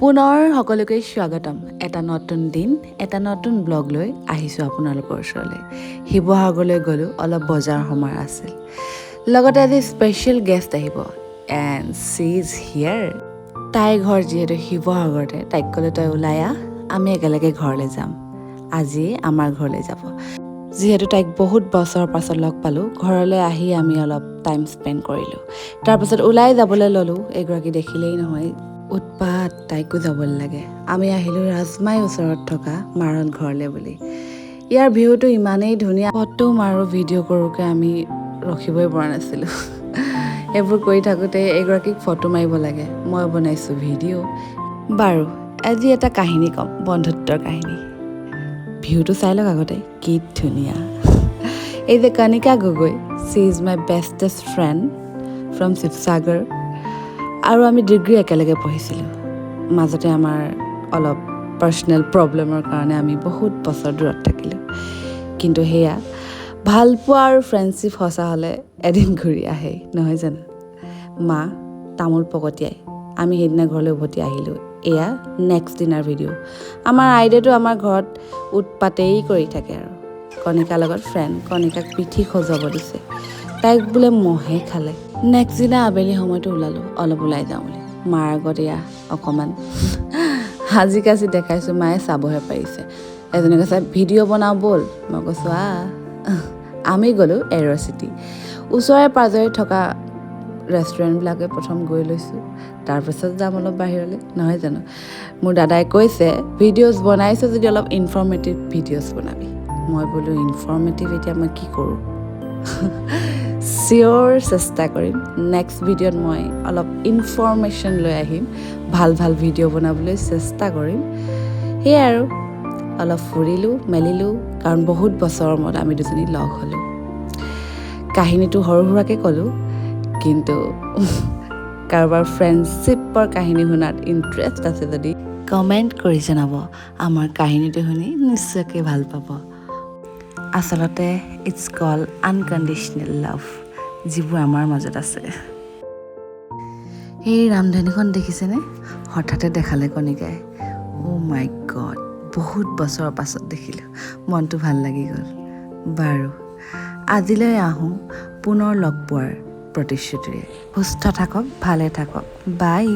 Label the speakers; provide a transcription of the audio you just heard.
Speaker 1: পুনৰ সকলোকে স্বাগতম। এটা নতুন দিন, এটা নতুন ব্লগ লৈ আহিছোঁ আপোনালোকৰ ওচৰলৈ। শিৱসাগৰলৈ গ'লোঁ, অলপ বজাৰ সমাৰ আছিল। লগতে আজি স্পেচিয়েল গেষ্ট আহিব এণ্ড চি ইজ হিয়াৰ। তাইৰ ঘৰ যিহেতু শিৱসাগৰতে, তাইক ক'লে তই ওলাই আহ, আমি একেলগে ঘৰলৈ যাম। আজি আমাৰ ঘৰলৈ যাব। যিহেতু তাইক বহুত বছৰৰ পাছত লগ পালোঁ, ঘৰলৈ আহি আমি অলপ টাইম স্পেণ্ড কৰিলোঁ। তাৰপাছত ওলাই যাবলৈ ল'লোঁ। এগৰাকী দেখিলেই নহয়, উৎপাত, তাইকো যাবলৈ লাগে। আমি আহিলোঁ ৰাজমাই ওচৰত থকা মাৰত ঘৰলৈ বুলি। ইয়াৰ ভিউটো ইমানেই ধুনীয়া, ফটো মাৰোঁ ভিডিঅ' কৰোঁকৈ আমি ৰখিবই পৰা নাছিলোঁ। এইবোৰ কৰি থাকোঁতে এগৰাকীক ফটো মাৰিব লাগে, মই বনাইছোঁ ভিডিঅ'। বাৰু আজি এটা কাহিনী ক'ম, বন্ধুত্বৰ কাহিনী। ভিউটো চাই লওক আগতে, কি ধুনীয়া। এই যে Kanika Gogoi, she is my bestest friend from Sivasagar. আৰু আমি ডিগ্ৰী একেলগে পঢ়িছিলোঁ। মাজতে আমাৰ অলপ পাৰ্চনেল প্ৰব্লেমৰ কাৰণে আমি বহুত বছৰ দূৰত থাকিলোঁ। কিন্তু সেয়া ভালপোৱা আৰু ফ্ৰেণ্ডশ্বিপ সঁচা হ'লে এদিন ঘূৰি আহে, নহয় জানো? মা তামোল পকতিয়াই আমি সেইদিনা ঘৰলৈ উভতি আহিলোঁ। এয়া নেক্সট দিনাৰ ভিডিঅ'। আমাৰ আইদেউটো আমাৰ ঘৰত উৎপাতেই কৰি থাকে আৰু। কণিকাৰ লগত ফ্ৰেণ্ড, কণিকাক পিঠি সজাব দিছে, তাইক বোলে মহে খালে। নেক্সট দিনা আবেলি সময়তো ওলালোঁ, অলপ ওলাই যাওঁ বুলি। মাৰ আগত এয়া অকণমান সাজি কাচি দেখাইছোঁ, মায়ে চাবহে পাৰিছে। এজনে কৈছে ভিডিঅ' বনাওঁ ব'ল, মই কৈছোঁ আমি গ'লোঁ এৰ' চিটি। ওচৰে পাঁজৰে থকা ৰেষ্টুৰেণ্টবিলাকে প্ৰথম গৈ লৈছোঁ, তাৰপিছত যাম অলপ বাহিৰলৈ, নহয় জানো? মোৰ দাদাই কৈছে ভিডিঅ'জ বনাইছোঁ যদি অলপ ইনফৰ্মেটিভ ভিডিঅ'জ বনাবি। মই বোলো ইনফৰ্মেটিভ এতিয়া মই কি কৰোঁ? চিয়'ৰ চেষ্টা কৰিম। নেক্সট ভিডিঅ'ত মই অলপ ইনফৰ্মেশ্যন লৈ আহিম, ভাল ভাল ভিডিঅ' বনাবলৈ চেষ্টা কৰিম। সেয়াই আৰু অলপ ফুৰিলোঁ মেলিলোঁ, কাৰণ বহুত বছৰৰ মূৰত আমি দুজনী লগ হ'লোঁ। কাহিনীটো সৰু সুৰাকৈ ক'লোঁ, কিন্তু কাৰোবাৰ ফ্ৰেণ্ডশ্বিপৰ কাহিনী শুনাত ইণ্টাৰেষ্ট আছে যদি কমেণ্ট কৰি জনাব। আমাৰ কাহিনীটো শুনি নিশ্চয়কৈ ভাল পাব। আচলতে ইটছ কল আনকণ্ডিশ্যনেল লাভ, যিবোৰ আমাৰ মাজত আছে। সেই ৰামধেনুখন দেখিছেনে? হঠাতে দেখালে কণিকাই। অ' মাই গড, বহুত বছৰৰ পাছত দেখিলোঁ, মনটো ভাল লাগি গ'ল। বাৰু আজিলৈ আহোঁ পুনৰ লগ পোৱাৰ প্ৰতিশ্ৰুতিৰে। সুস্থ থাকক, ভালে থাকক, বাই।